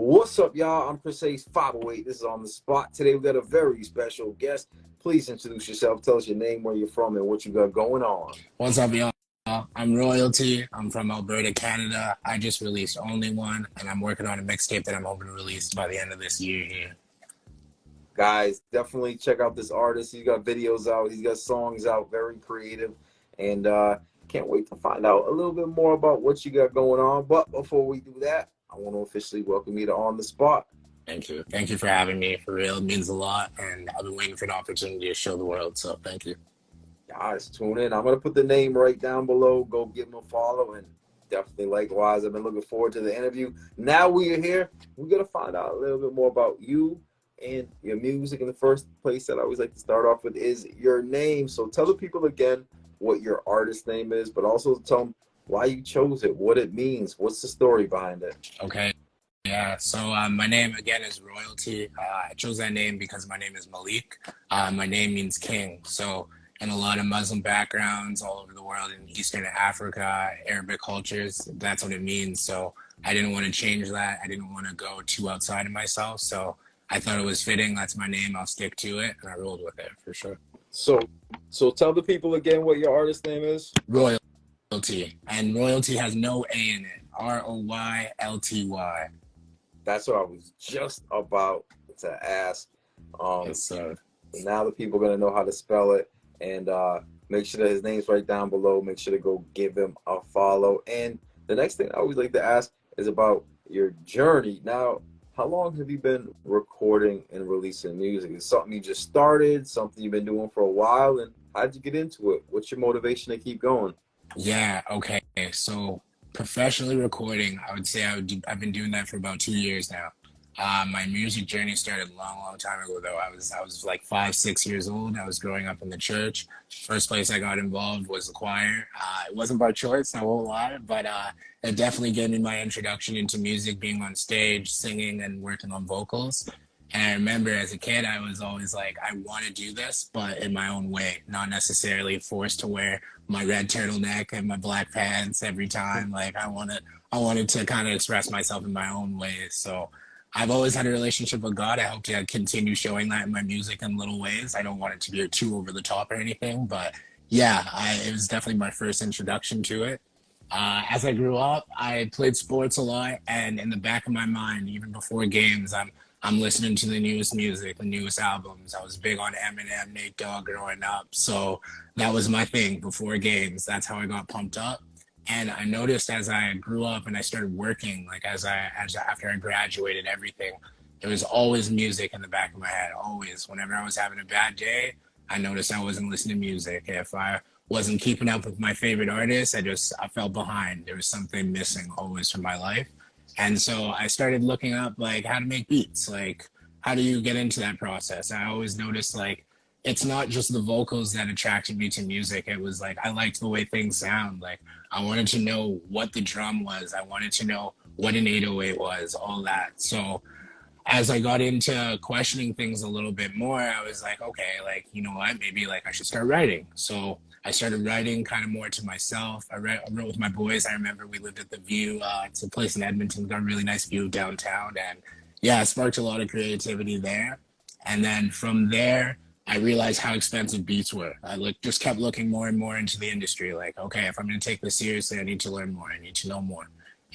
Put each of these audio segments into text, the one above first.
What's up, y'all? I'm Chris Hayes, 508. This is On the Spot. Today we got a very special guest. Please introduce yourself. Tell us your name, where you're from, and what you got going on. What's up, y'all? I'm Royalty. I'm from Alberta, Canada. I just released Only One, and I'm working on a mixtape that I'm hoping to release by the end of this year here. Guys, definitely check out this artist. He's got videos out. He's got songs out. Very creative. And can't wait to find out a little bit more about what you got going on. But before we do that, I want to officially welcome you to On the Spot. Thank you. Thank you for having me. For real, it means a lot, and I've been waiting for an opportunity to show the world, so thank you. Guys, tune in. I'm going to put the name right down below. Go give him a follow, and definitely likewise. I've been looking forward to the interview. Now we are here. We're going to find out a little bit more about you and your music. And the first place that I always like to start off with is your name. So tell the people again what your artist name is, but also tell them why you chose it, what it means, what's the story behind it. Okay. Yeah, so my name again is Royalty. I chose that name because my name is Malik. My name means king. So in a lot of Muslim backgrounds all over the world, in Eastern Africa, Arabic cultures, that's what it means. So I didn't want to change that. I didn't want to go too outside of myself. So I thought it was fitting. That's my name. I'll stick to it. And I rolled with it for sure. So tell the people again what your artist name is. Royalty. And Royalty has no A in it. Roylty. That's what I was just about to ask. Yes, sir. Now the people are going to know how to spell it. And make sure that his name's right down below. Make sure to go give him a follow. And the next thing I always like to ask is about your journey. Now, how long have you been recording and releasing music? Is it something you just started, something you've been doing for a while? And how'd you get into it? What's your motivation to keep going? Yeah, okay. So professionally recording, I would say I've been doing that for about 2 years now. My music journey started a long time ago, though. I was like 5, 6 years old. I was growing up in the church. First place I got involved was the choir. It wasn't by choice, I won't lie, but it definitely gave me my introduction into music, being on stage, singing, and working on vocals. And I remember as a kid, I was always like, I want to do this, but in my own way, not necessarily forced to wear my red turtleneck and my black pants every time. Like I wanted to kind of express myself in my own way. So I've always had a relationship with God. I hope to continue showing that in my music in little ways. I don't want it to be too over the top or anything, but yeah, it was definitely my first introduction to it. As I grew up, I played sports a lot, and in the back of my mind, even before games, I'm listening to the newest music, the newest albums. I was big on Eminem, Nate Dogg growing up, so that was my thing before games. That's how I got pumped up. And I noticed as I grew up and I started working, like after I graduated, everything, there was always music in the back of my head. Always, whenever I was having a bad day, I noticed I wasn't listening to music. If I wasn't keeping up with my favorite artists, I felt behind. There was something missing always from my life. And so I started looking up like how to make beats, like how do you get into that process? I always noticed like it's not just the vocals that attracted me to music. It was like I liked the way things sound. Like I wanted to know what the drum was. I wanted to know what an 808 was, all that. So as I got into questioning things a little bit more, I was like, okay, like, you know what, maybe like I should start writing. So I started writing kind of more to myself. I wrote with my boys. I remember we lived at the View. It's a place in Edmonton, got a really nice view of downtown. And yeah, it sparked a lot of creativity there. And then from there, I realized how expensive beats were. Just kept looking more and more into the industry. Like, okay, if I'm going to take this seriously, I need to learn more. I need to know more.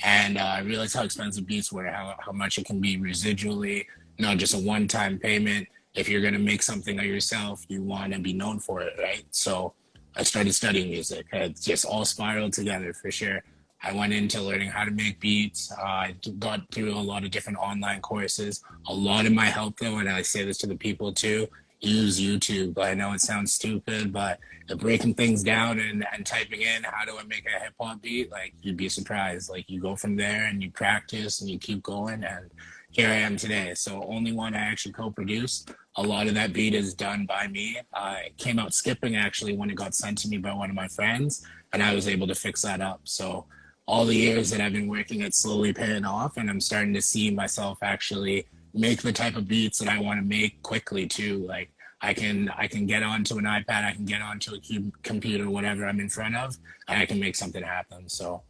And I realized how expensive beats were, how much it can be residually, not just a one-time payment. If you're going to make something of yourself, you want to be known for it, right? So I started studying music. It just all spiraled together for sure. I went into learning how to make beats. I got through a lot of different online courses. A lot of my help, though, and I say this to the people too, use YouTube. I know it sounds stupid, but breaking things down and typing in, how do I make a hip hop beat? Like you'd be surprised. Like you go from there and you practice and you keep going. And here I am today. So Only One I actually co-produced. A lot of that beat is done by me. It came out skipping actually when it got sent to me by one of my friends, and I was able to fix that up. So all the years that I've been working, it's slowly paying off, and I'm starting to see myself actually make the type of beats that I want to make quickly too. Like I can get onto an iPad, I can get onto a computer, whatever I'm in front of, and I can make something happen. So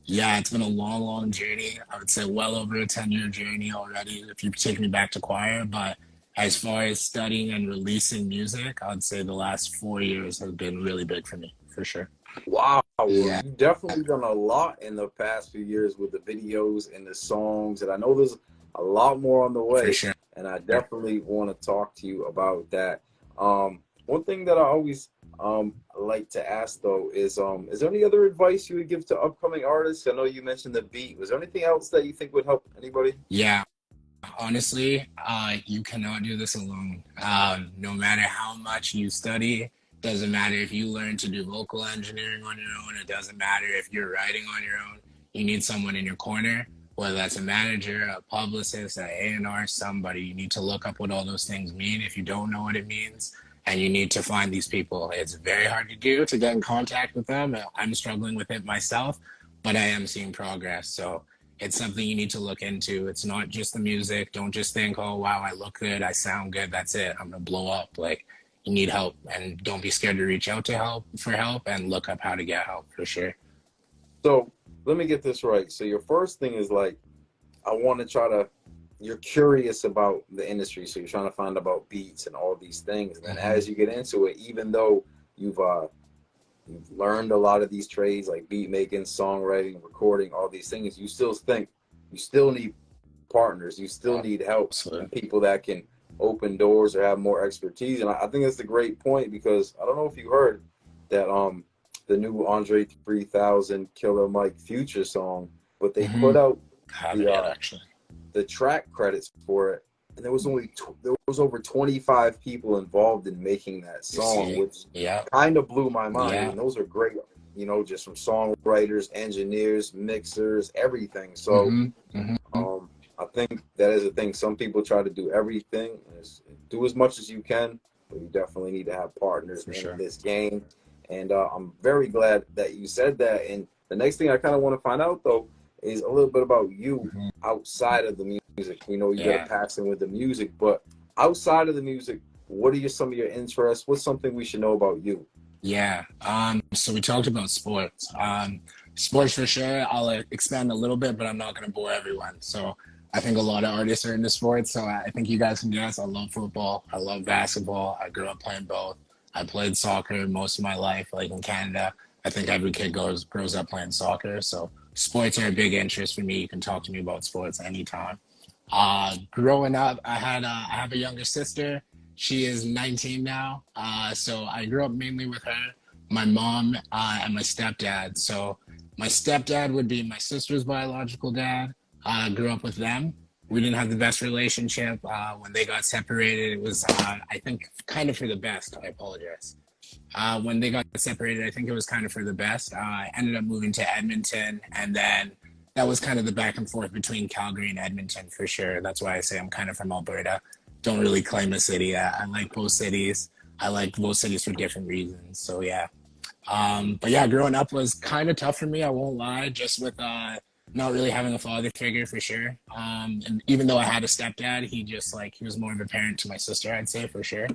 Yeah, it's been a long, long journey. I would say well over a 10-year journey already if you take me back to choir. But as far as studying and releasing music, I would say the last 4 years have been really big for me, for sure. Wow, well, Yeah, you definitely done a lot in the past few years with the videos and the songs, and I know there's a lot more on the for way, sure. and I definitely want to talk to you about that. One thing that I always like to ask though is there any other advice you would give to upcoming artists? I know you mentioned the beat. Was there anything else that you think would help anybody? Yeah, honestly, you cannot do this alone. No matter how much you study, doesn't matter if you learn to do vocal engineering on your own, it doesn't matter if you're writing on your own. You need someone in your corner, whether that's a manager, a publicist, an A&R, somebody. You need to look up what all those things mean if you don't know what it means. And you need to find these people. It's very hard to do to get in contact with them. I'm struggling with it myself, but I am seeing progress. So it's something you need to look into. It's not just the music. Don't just think, oh, wow, I look good, I sound good, that's it, I'm gonna blow up. Like, you need help, and don't be scared to reach out to help for help and look up how to get help for sure. So let me get this right. So your first thing is like, I want to try to, you're curious about the industry, so you're trying to find about beats and all these things. And then Hmm. as you get into it, even though you've learned a lot of these trades like beat making, songwriting, recording, all these things, you still think you still need partners, you still need help Absolutely. and people that can open doors or have more expertise. And I think that's a great point because I don't know if you heard that the new Andre 3000 Killer Mike Future song, but they Hmm. put out Haven't the yet actually. track credits for it, and there was over 25 people involved in making that You song, see? which Yeah, kind of blew my mind. yeah. And those are great, just from songwriters, engineers, mixers, everything. So Hmm. Hmm. I think that is a thing. Some people try to do everything, do as much as you can, but you definitely need to have partners For in sure. this game. And I'm very glad that you said that. And the next thing I kind of want to find out though is a little bit about you Hmm. outside of the music. We know you got a Yeah. passion with the music, but outside of the music, what are some of your interests? What's something we should know about you? Yeah. So we talked about sports. Sports for sure. I'll expand a little bit, but I'm not going to bore everyone. So I think a lot of artists are into sports. So I think you guys can guess. I love football. I love basketball. I grew up playing both. I played soccer most of my life, like in Canada. I think every kid grows up playing soccer. So sports are a big interest for me. You can talk to me about sports anytime. Growing up, I have a younger sister. She is 19 now. So I grew up mainly with her, my mom, and my stepdad. So my stepdad would be my sister's biological dad. Grew up with them. We didn't have the best relationship. When they got separated, it was, I think, kind of for the best. I apologize. When they got separated, I think it was kind of for the best. I ended up moving to Edmonton, and then that was kind of the back and forth between Calgary and Edmonton for sure. That's why I say I'm kind of from Alberta. Don't really claim a city. I like both cities. I like both cities for different reasons. So yeah. But yeah, growing up was kind of tough for me. I won't lie, just with not really having a father figure for sure. And even though I had a stepdad, he was more of a parent to my sister, I'd say for sure.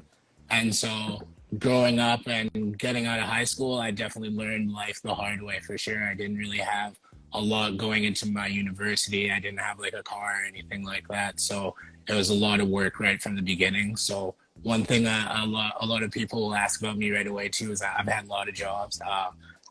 And so growing up and getting out of high school, I definitely learned life the hard way for sure. I didn't really have a lot going into my university. I didn't have like a car or anything like that. So it was a lot of work right from the beginning. So one thing a lot of people will ask about me right away too is I've had a lot of jobs.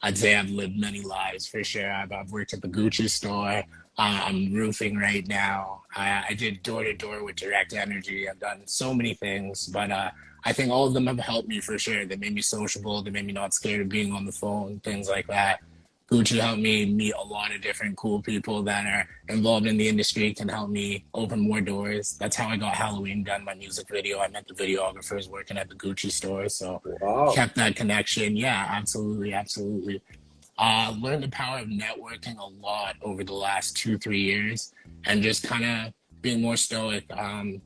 I'd say I've lived many lives for sure. I've worked at the Gucci store. I'm roofing right now. I did door to door with Direct Energy. I've done so many things, but I think all of them have helped me for sure. They made me sociable. They made me not scared of being on the phone, things like that. Gucci helped me meet a lot of different cool people that are involved in the industry, can help me open more doors. That's how I got Halloween done, my music video. I met the videographers working at the Gucci store. So Wow. kept that connection. Yeah, absolutely, absolutely. Learned the power of networking a lot over the last 2, 3 years and just kind of being more stoic.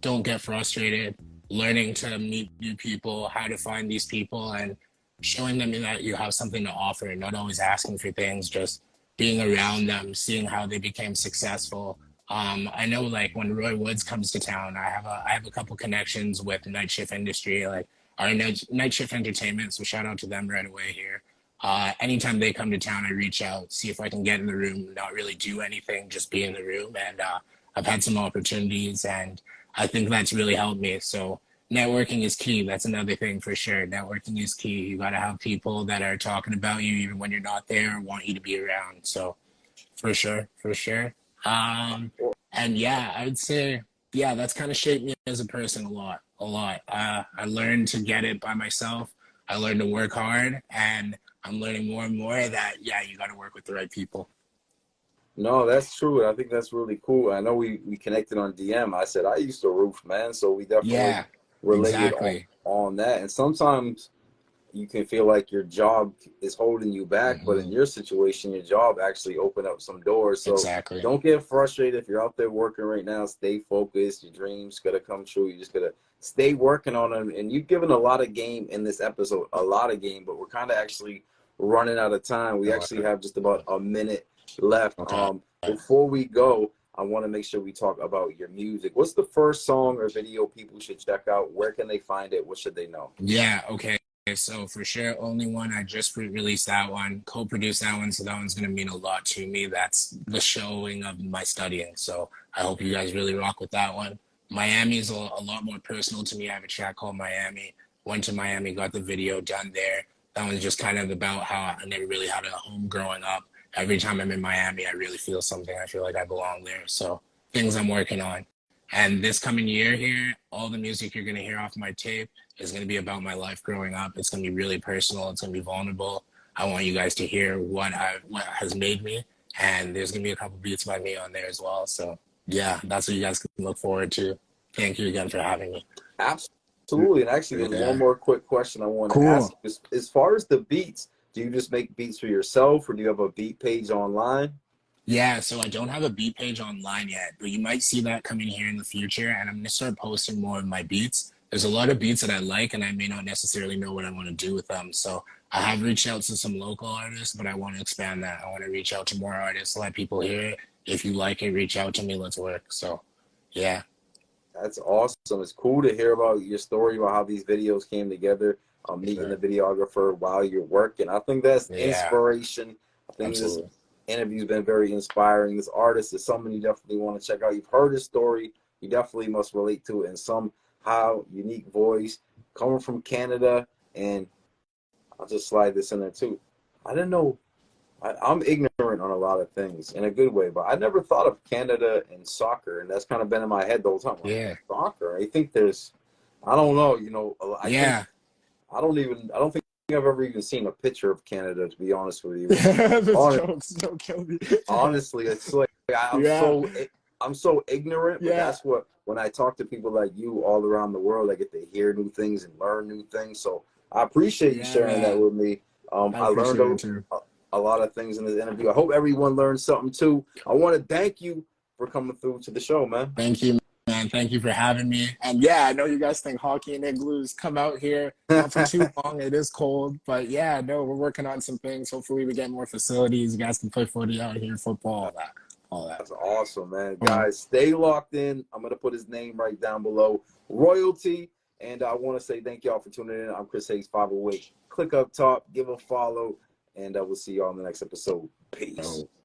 Don't get frustrated, learning to meet new people, how to find these people, and showing them that you have something to offer, not always asking for things, just being around them, seeing how they became successful. I know like when Roy Woods comes to town, I have a couple connections with the night shift industry, like our night shift entertainment. So shout out to them right away here. Anytime they come to town, I reach out, see if I can get in the room, not really do anything, just be in the room. And I've had some opportunities, and I think that's really helped me. So networking is key. That's another thing for sure. Networking is key. You got to have people that are talking about you even when you're not there or want you to be around. So for sure, for sure. And yeah, I would say, yeah, that's kind of shaped me as a person a lot, a lot. I learned to get it by myself. I learned to work hard, and I'm learning more and more that, yeah, you got to work with the right people. No, that's true. I think that's really cool. I know we connected on DM. I said I used to roof, man, so we definitely Yeah, related exactly. on that. And sometimes you can feel like your job is holding you back, but in Hmm. your situation, your job actually opened up some doors. So Exactly. don't get frustrated if you're out there working right now. Stay focused. Your dreams gotta come true. You just gotta stay working on them. And you've given a lot of game in this episode, a lot of game, but we're kind of actually running out of time. We actually have just about a minute left. Okay. Before we go, I want to make sure we talk about your music. What's the first song or video people should check out? Where can they find it? What should they know? Yeah, okay. So for sure, only one. I just released that one, co-produced that one, so that one's gonna mean a lot to me. That's the showing of my studying. So I hope you guys really rock with that one. Miami is a lot more personal to me. I have a track called Miami. Went to Miami, got the video done there. That one's just kind of about how I never really had a home growing up. Every time I'm in Miami, I really feel something. I feel like I belong there. So things I'm working on. And this coming year here, all the music you're gonna hear off my tape is going to be about my life growing up. It's going to be really personal. It's going to be vulnerable. I want you guys to hear what has made me, and there's going to be a couple beats by me on there as well. So yeah, that's what you guys can look forward to. Thank you again for having me. Absolutely. And actually, there's one Yeah. more quick question I want to ask. Cool. As far as the beats, do you just make beats for yourself or do you have a beat page online? Yeah, so I don't have a beat page online yet, but you might see that coming here in the future, and I'm gonna start posting more of my beats. There's a lot of beats that I like, and I may not necessarily know what I want to do with them. So I have reached out to some local artists, but I want to expand that. I want to reach out to more artists, let people hear it. If you like it, reach out to me. Let's work. So yeah, That's awesome. It's cool to hear about your story about how these videos came together, for meeting the sure. videographer while you're working. I think that's Yeah, inspiration. I think this absolutely. interview's been very inspiring. This artist is someone you definitely want to check out. You've heard his story. You definitely must relate to it in somehow unique voice. Coming from Canada, and I'll just slide this in there too. I didn't know I'm ignorant on a lot of things in a good way, but I never thought of Canada and soccer, and that's kind of been in my head the whole time. Like, Yeah, soccer? I think there's, I don't know, I think yeah. I don't think I've ever even seen a picture of Canada, to be honest with you. Those Hon- jokes don't kill me. Honestly, it's like Yeah, I'm so ignorant, but yeah, that's what when I talk to people like you all around the world, I get to hear new things and learn new things. So I appreciate you yeah, sharing that man. with me. I I learned appreciate it too. a lot of things in this interview. I hope everyone learned something too. I want to thank you for coming through to the show, man. Thank you, man. Thank you for having me. And yeah, I know you guys think hockey and igloos come out here not for too long. It is cold, but yeah, no, we're working on some things. Hopefully, we get more facilities. You guys can play footy out here, football, all that, all that. That's awesome, man. Cool. Guys, stay locked in. I'm going to put his name right down below. Royalty. And I want to say thank y'all for tuning in. I'm Chris Hayes, 508. Click up top, give a follow, and we'll see y'all in the next episode. Peace. So